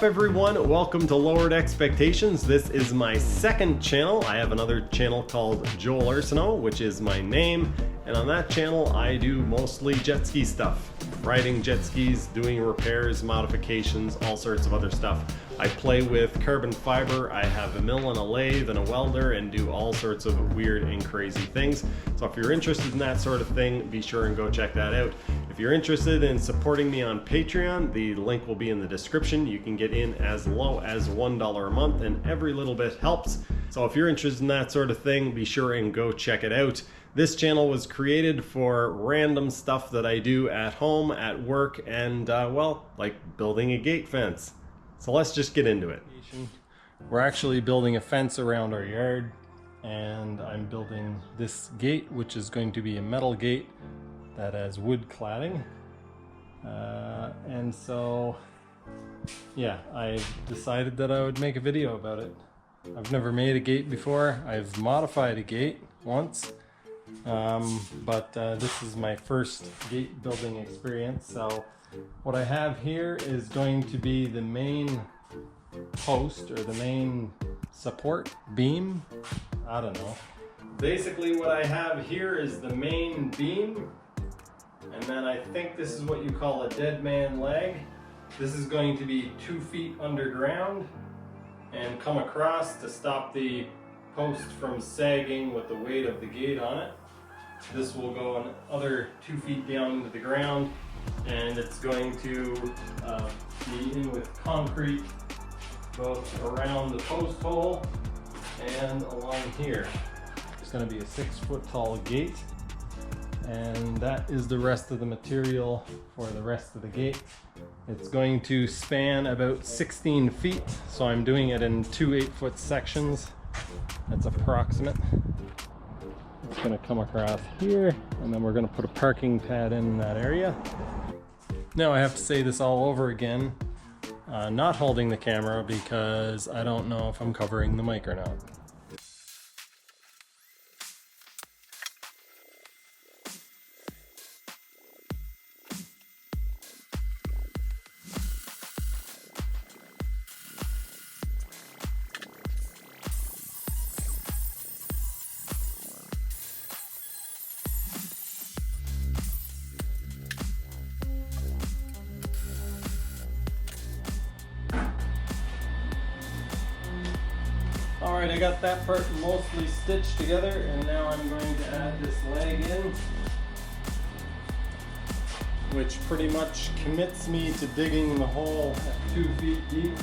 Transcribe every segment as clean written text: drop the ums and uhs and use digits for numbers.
everyone? Welcome to Lowered Expectations. This is my second channel. I have another channel called Joel Arsenault, which is my name. And on that channel, I do mostly jet ski stuff. Riding jet skis, doing repairs, modifications, all sorts of other stuff. I play with carbon fiber. I have a mill and a lathe and a welder and do all sorts of weird and crazy things. So if you're interested in that sort of thing, be sure and go check that out. If you're interested in supporting me on Patreon, the link will be in the description. You can get in as low as $1 a month and every little bit helps. So if you're interested in that sort of thing, be sure and go check it out. This channel was created for random stuff that I do at home, at work, and well, like building a gate fence. So let's just get into it. We're actually building a fence around our yard, and I'm building this gate, which is going to be a metal gate that has wood cladding. And so, yeah, I decided that I would make a video about it. I've never made a gate before. I've modified a gate once. But this is my first gate building experience. So what I have here is going to be the main post, or the main support beam. I don't know. Basically what I have here is the main beam, and then I think this is what you call a dead man leg. This is going to be 2 feet underground and come across to stop the post from sagging with the weight of the gate on it. This will go another 2 feet down into the ground, and it's going to be in with concrete both around the post hole and along here. It's going to be a 6-foot tall gate, and that is the rest of the material for the rest of the gate. It's going to span about 16 feet, so I'm doing it in 2 8-foot sections. That's approximate. It's going to come across here, and then we're going to put a parking pad in that area. Now I have to say this all over again, not holding the camera because I don't know if I'm covering the mic or not. Alright, I got that part mostly stitched together, and now I'm going to add this leg in, which pretty much commits me to digging the hole at 2 feet deep.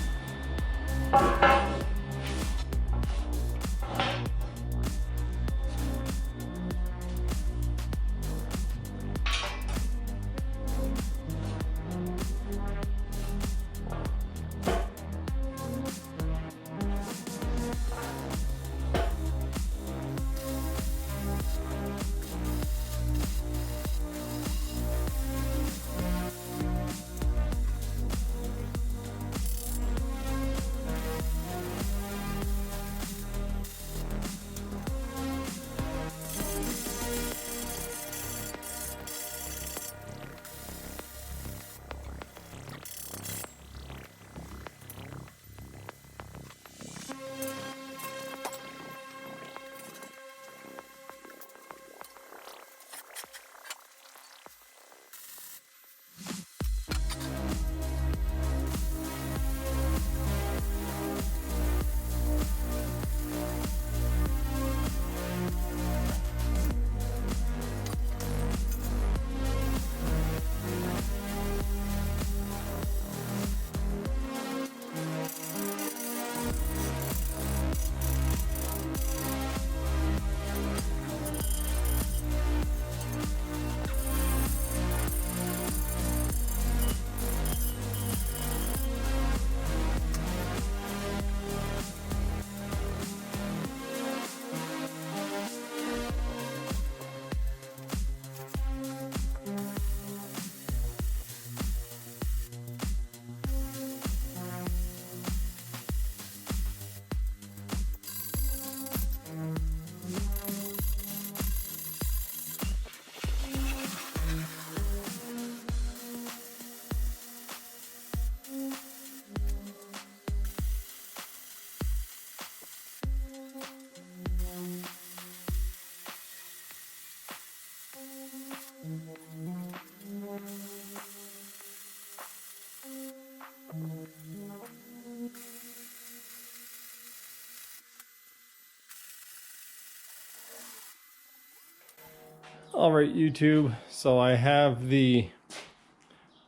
All right, YouTube, so I have the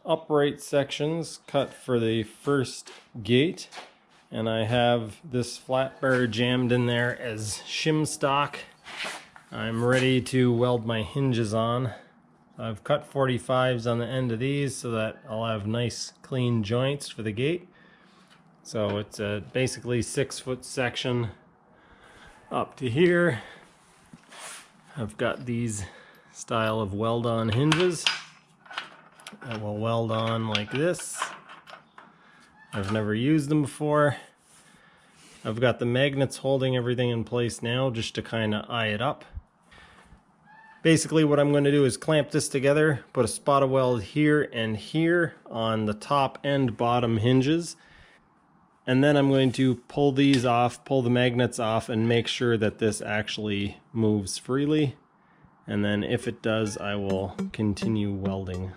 upright sections cut for the first gate, and I have this flat bar jammed in there as shim stock. I'm ready to weld my hinges on. I've cut 45s on the end of these so that I'll have nice clean joints for the gate. So it's a basically 6-foot section up to here. I've got these style of weld-on hinges that will weld on like this. I've never used them before. I've got the magnets holding everything in place now just to kind of eye it up. Basically what I'm going to do is clamp this together, put a spot of weld here and here on the top and bottom hinges, and then I'm going to pull these off, pull the magnets off, and make sure that this actually moves freely. And then if it does, I will continue welding.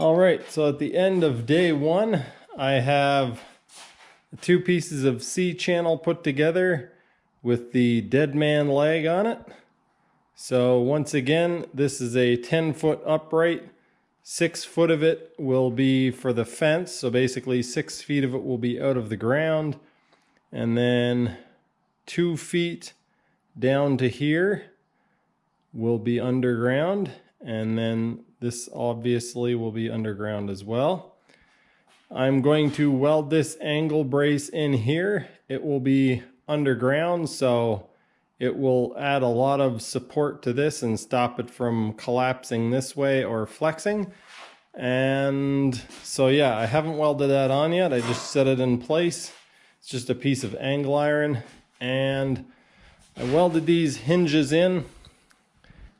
All right, so at the end of day one, I have 2 pieces of C-channel put together with the dead man leg on it. So once again, this is a 10-foot upright. 6 foot of it will be for the fence. So basically 6 feet of it will be out of the ground. And then 2 feet down to here will be underground. And then this obviously will be underground as well. I'm going to weld this angle brace in here. It will be underground, so it will add a lot of support to this and stop it from collapsing this way or flexing. And so yeah, I haven't welded that on yet. I just set it in place. It's just a piece of angle iron, and I welded these hinges in.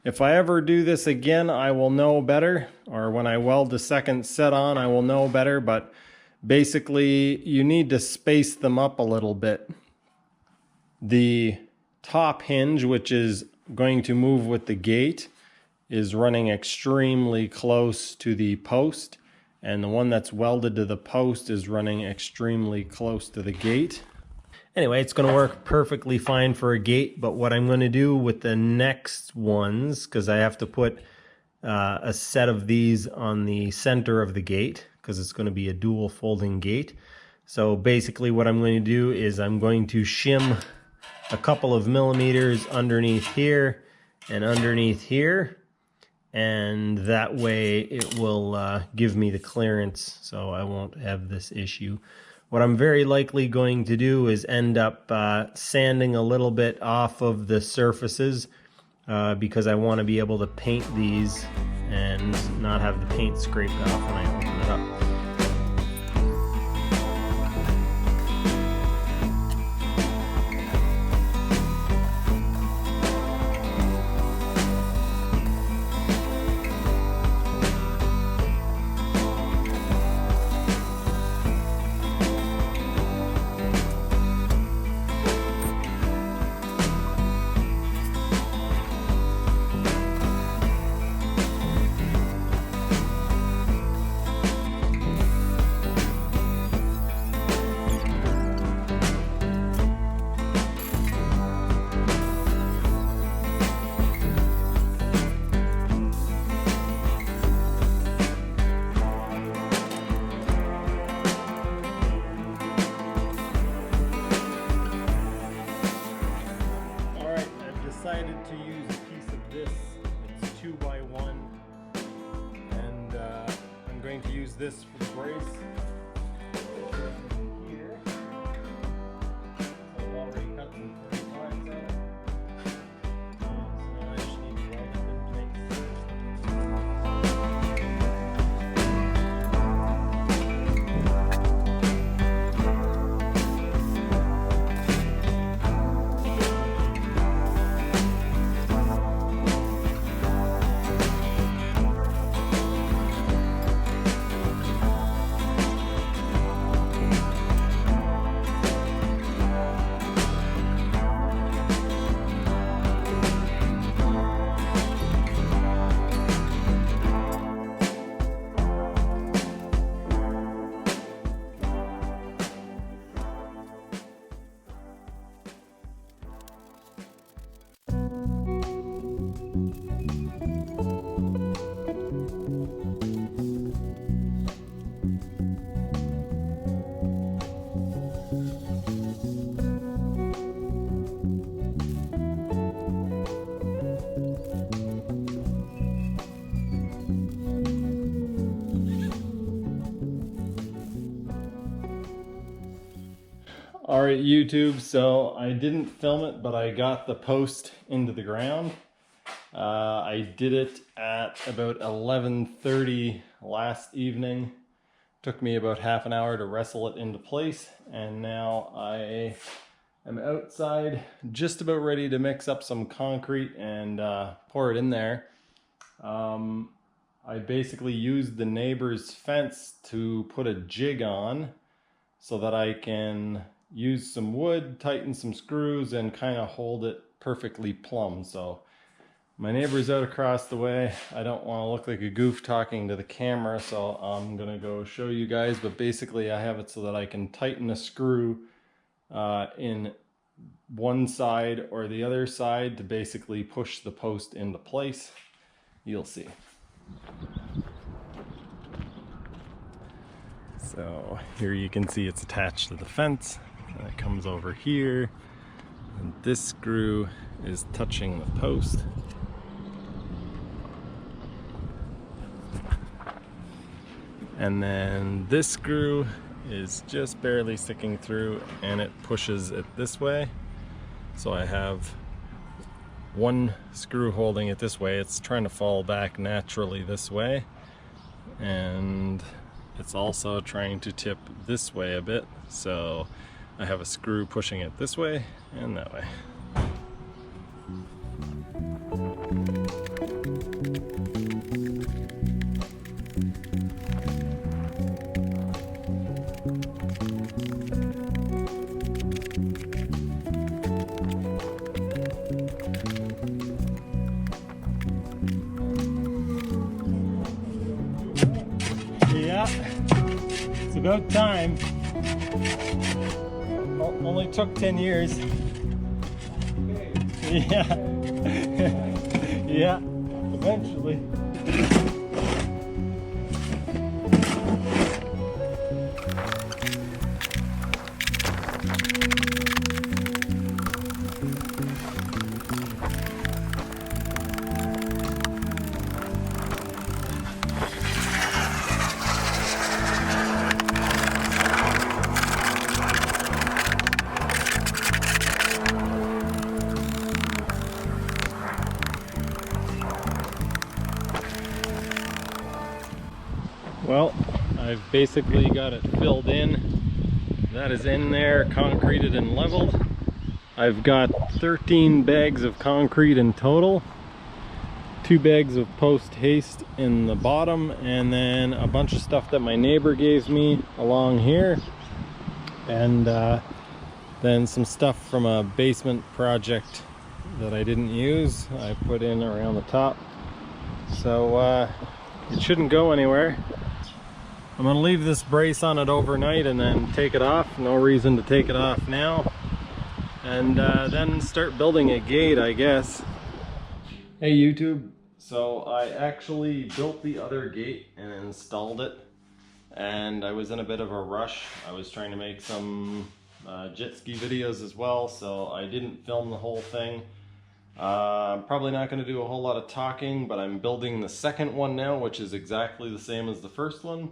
If I ever do this again, I will know better, or when I weld the second set on, I will know better, but basically you need to space them up a little bit. The top hinge, which is going to move with the gate, is running extremely close to the post, and the one that's welded to the post is running extremely close to the gate. Anyway, it's going to work perfectly fine for a gate, but what I'm going to do with the next ones, because I have to put a set of these on the center of the gate, because it's going to be a dual folding gate. So basically what I'm going to do is I'm going to shim a couple of millimeters underneath here and underneath here, and that way it will give me the clearance, so I won't have this issue. What I'm very likely going to do is end up sanding a little bit off of the surfaces because I want to be able to paint these and not have the paint scraped off when I open it up. Decided to use a piece of this. It's 2x1, and I'm going to use this for the brace. Here, I've already cut some 35s out. So now I just need to weld it in place. Alright YouTube, so I didn't film it, but I got the post into the ground. I did it at about 11:30 last evening. Took me about half an hour to wrestle it into place, and now I am outside just about ready to mix up some concrete and pour it in there. I basically used the neighbor's fence to put a jig on so that I can use some wood, tighten some screws, and kind of hold it perfectly plumb. So my neighbor's out across the way. I don't want to look like a goof talking to the camera, so I'm gonna go show you guys, but basically I have it so that I can tighten a screw in one side or the other side to basically push the post into place. You'll see. So here you can see it's attached to the fence. And it comes over here, and this screw is touching the post. And then this screw is just barely sticking through, and it pushes it this way. So I have one screw holding it this way. It's trying to fall back naturally this way, and it's also trying to tip this way a bit. So I have a screw pushing it this way and that way. about time. Only took 10 years. Yeah. Yeah, eventually. Well, I've basically got it filled in. That is in there, concreted and leveled. I've got 13 bags of concrete in total, 2 bags of post haste in the bottom, and then a bunch of stuff that my neighbor gave me along here, and then some stuff from a basement project that I didn't use I put in around the top. So it shouldn't go anywhere. I'm gonna leave this brace on it overnight and then take it off. No reason to take it off now. And then start building a gate, I guess. Hey YouTube, so I actually built the other gate and installed it. And I was in a bit of a rush. I was trying to make some jet ski videos as well, so I didn't film the whole thing. I'm probably not going to do a whole lot of talking, but I'm building the second one now, which is exactly the same as the first one.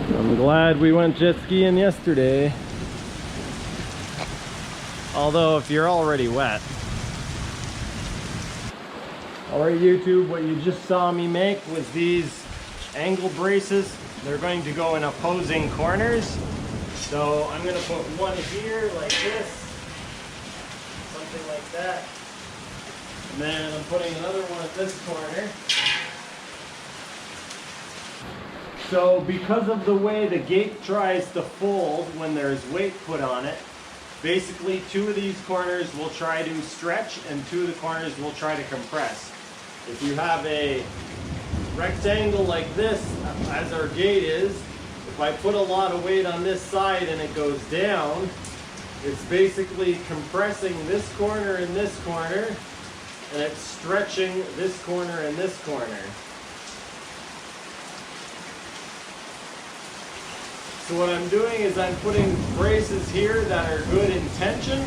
I'm glad we went jet skiing yesterday. Although if you're already wet. Alright YouTube, what you just saw me make was these angle braces. They're going to go in opposing corners. So I'm going to put one here like this. Something like that. And then I'm putting another one at this corner. So because of the way the gate tries to fold when there's weight put on it, basically 2 of these corners will try to stretch and 2 of the corners will try to compress. If you have a rectangle like this, as our gate is, if I put a lot of weight on this side and it goes down, it's basically compressing this corner and this corner, and it's stretching this corner and this corner. So what I'm doing is I'm putting braces here that are good in tension,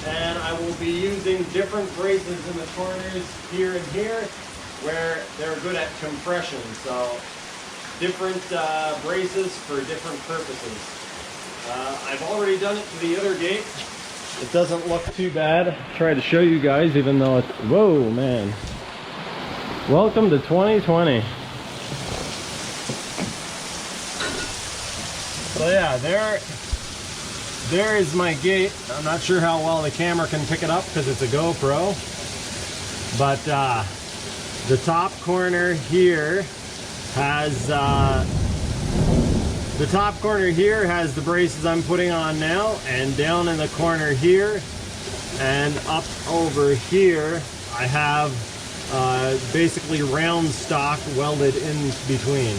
and I will be using different braces in the corners here and here where they're good at compression. So different braces for different purposes. I've already done it to the other gate. It doesn't look too bad. I'll try to show you guys even though it's, whoa man. Welcome to 2020. So yeah, there is my gate. I'm not sure how well the camera can pick it up because it's a GoPro. But the top corner here has the braces I'm putting on now, and down in the corner here and up over here I have basically round stock welded in between.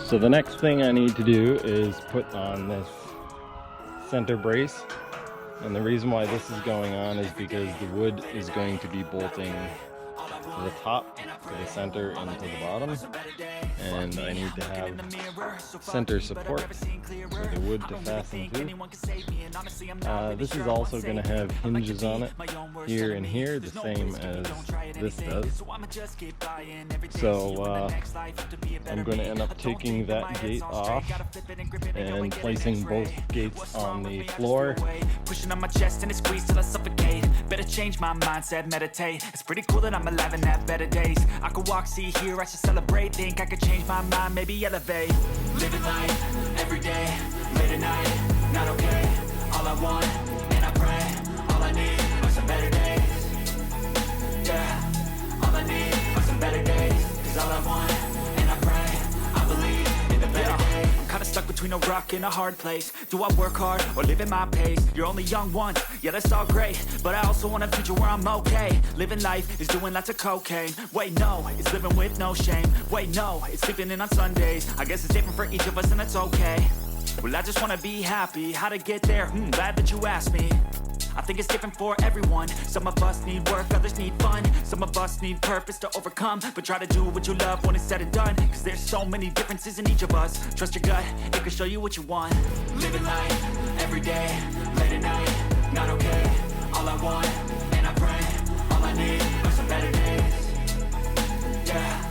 So the next thing I need to do is put on this center brace, and the reason why this is going on is because the wood is going to be bolting to the top, to the center, and to the bottom, and I need to have center support, so the wood to fasten to. This is also going to have hinges on it, here and here, the same as this does. So I'm going to end up taking that gate off and placing both gates on the floor. Pushing on my chest and it squeezed till I suffocate. Better change my mindset, meditate. It's pretty cool that I'm alive and have better days. I could walk, see, hear, I should celebrate. Think I could change my mind, maybe elevate. Living life, every day, late at night, not okay. All I want, and I pray, all I need are some better days. Yeah, all I need are some better days. Cause all I want, and I pray, I believe in the better days. I'm kinda stuck between a rock and a hard place. Do I work hard or live at my pace? You're only young once, yeah that's all great, but I also want a future where I'm okay. Living life is doing lots of cocaine. Wait no, it's living with no shame. Wait no, it's sleeping in on Sundays. I guess it's different for each of us and that's okay. Well I just wanna be happy, how to get there? Glad that you asked me. I think it's different for everyone. Some of us need work, others need fun. Some of us need purpose to overcome. But try to do what you love when it's said and done. Cause there's so many differences in each of us. Trust your gut, it can show you what you want. Living life, every day, late at night, not okay. All I want, and I pray, all I need are some better days. Yeah,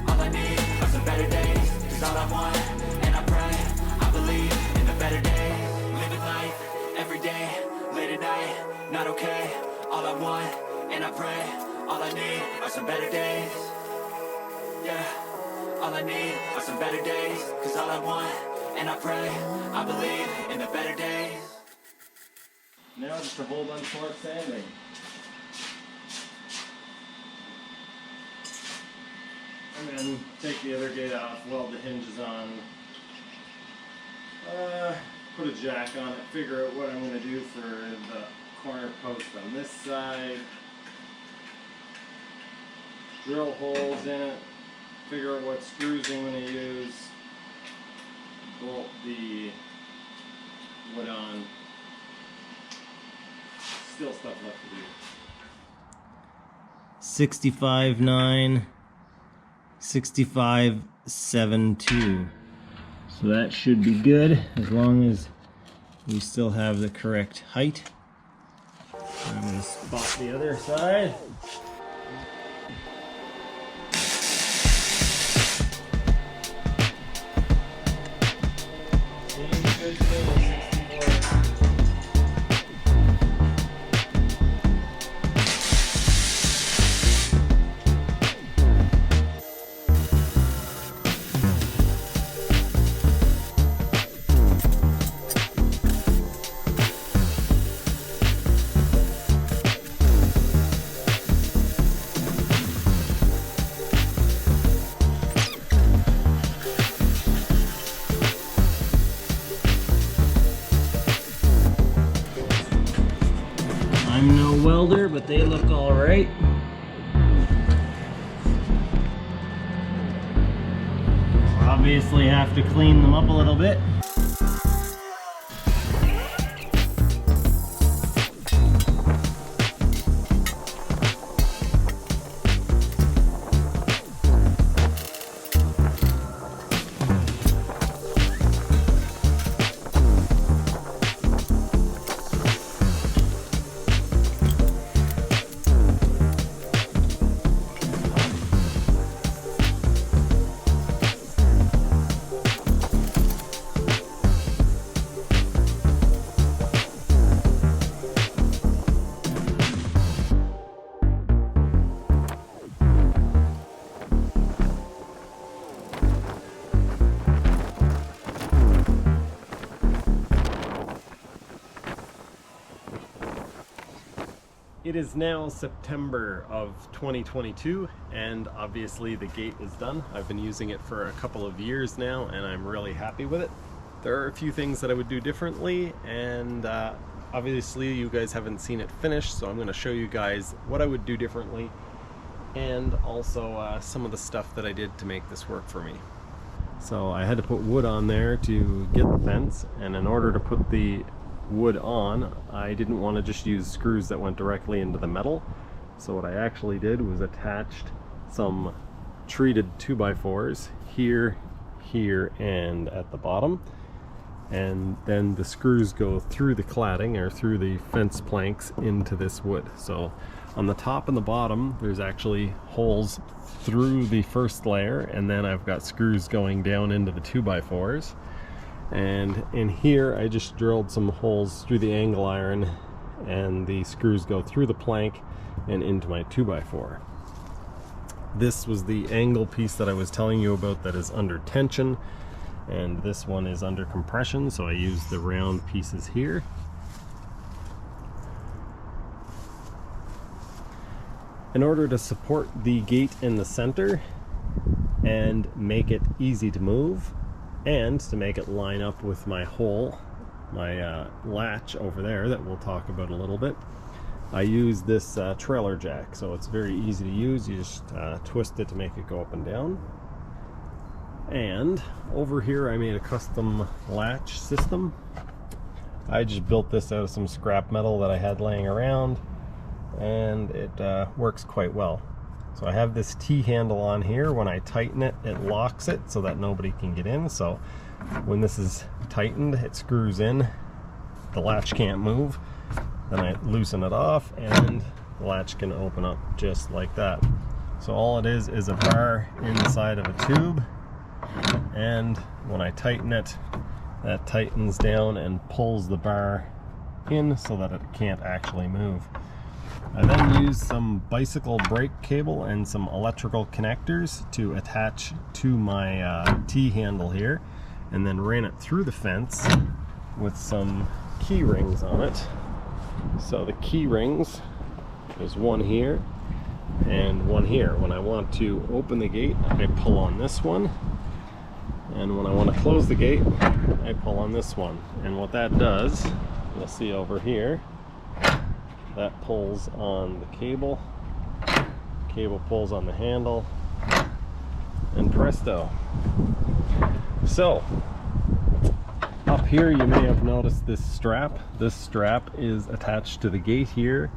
all I need are some better days. Cause all I want, and I pray, I believe in the better days. Living life, every day, late at night, not okay. All I want, and I pray, all I need are some better days. Yeah, all I need are some better days. Cause all I want, and I pray, I believe in the better days. Now just a whole bunch more sanding. And then take the other gate off, weld the hinges on, put a jack on it, figure out what I'm going to do for the corner post on this side, drill holes in it, figure out what screws I'm going to use, bolt the wood on. Still stuff left to do. 65.9, 65.72. So that should be good as long as we still have the correct height. I'm going to spot the other side. Seems good to me. I'm no welder, but they look all right. Obviously have to clean them up a little bit. It is now September of 2022, and obviously the gate is done. I've been using it for a couple of years now, and I'm really happy with it. There are a few things that I would do differently, and obviously you guys haven't seen it finished, so I'm going to show you guys what I would do differently, and also some of the stuff that I did to make this work for me. So I had to put wood on there to get the fence, and in order to put the wood on, I didn't want to just use screws that went directly into the metal. So what I actually did was attached some treated 2x4s here, here, and at the bottom. And then the screws go through the cladding, or through the fence planks, into this wood. So on the top and the bottom there's actually holes through the first layer, and then I've got screws going down into the 2x4s. And in here I just drilled some holes through the angle iron, and the screws go through the plank and into my 2x4. This was the angle piece that I was telling you about that is under tension, and this one is under compression, so I used the round pieces here. In order to support the gate in the center and make it easy to move, and to make it line up with my hole, my latch over there that we'll talk about a little bit, I use this trailer jack. So it's very easy to use. You just twist it to make it go up and down. And over here I made a custom latch system. I just built this out of some scrap metal that I had laying around, and it works quite well. So I have this T-handle on here. When I tighten it, it locks it so that nobody can get in. So when this is tightened, it screws in. The latch can't move. Then I loosen it off, and the latch can open up just like that. So all it is a bar inside of a tube, and when I tighten it, that tightens down and pulls the bar in so that it can't actually move. I then used some bicycle brake cable and some electrical connectors to attach to my T-handle here, and then ran it through the fence with some key rings on it. So the key rings, there's one here and one here. When I want to open the gate, I pull on this one, and when I want to close the gate, I pull on this one. And what that does, you'll see over here, that pulls on the cable pulls on the handle, and presto. So up here you may have noticed this strap. This strap is attached to the gate here,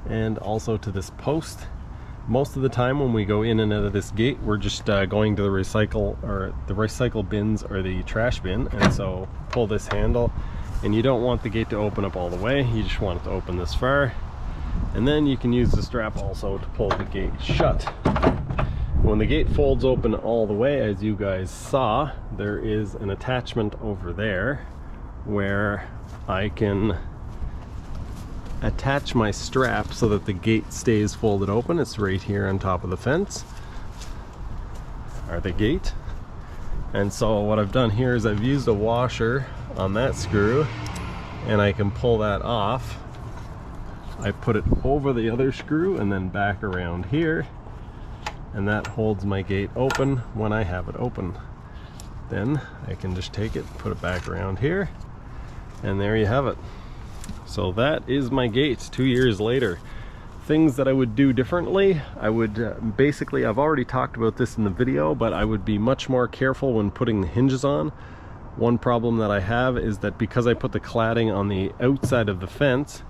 and also to this post. Most of the time when we go in and out of this gate, we're just going to the recycle bins or the trash bin, and so pull this handle. And you don't want the gate to open up all the way, you just want it to open this far. And then you can use the strap also to pull the gate shut. When the gate folds open all the way, as you guys saw, there is an attachment over there where I can attach my strap so that the gate stays folded open. It's right here on top of the fence, or the gate. And so what I've done here is I've used a washer on that screw, and I can pull that off. I put it over the other screw and then back around here, and that holds my gate open when I have it open. Then I can just take it, put it back around here, and there you have it. So that is my gate 2 years later. Things that I would do differently, I would basically, I've already talked about this in the video, but I would be much more careful when putting the hinges on. One problem that I have is that because I put the cladding on the outside of the fence,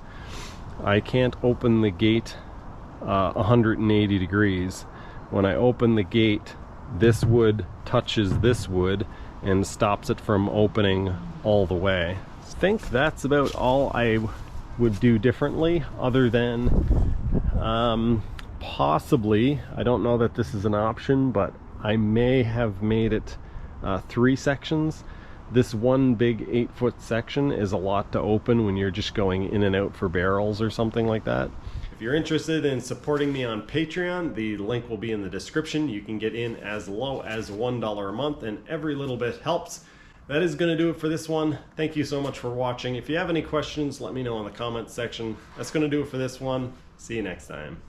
I can't open the gate 180 degrees. When I open the gate, this wood touches this wood and stops it from opening all the way. I think that's about all I would do differently, other than possibly, I don't know that this is an option, but I may have made it 3 sections. This one big 8-foot section is a lot to open when you're just going in and out for barrels or something like that. If you're interested in supporting me on Patreon, the link will be in the description. You can get in as low as $1 a month, and every little bit helps. That is going to do it for this one. Thank you so much for watching. If you have any questions, let me know in the comments section. That's going to do it for this one. See you next time.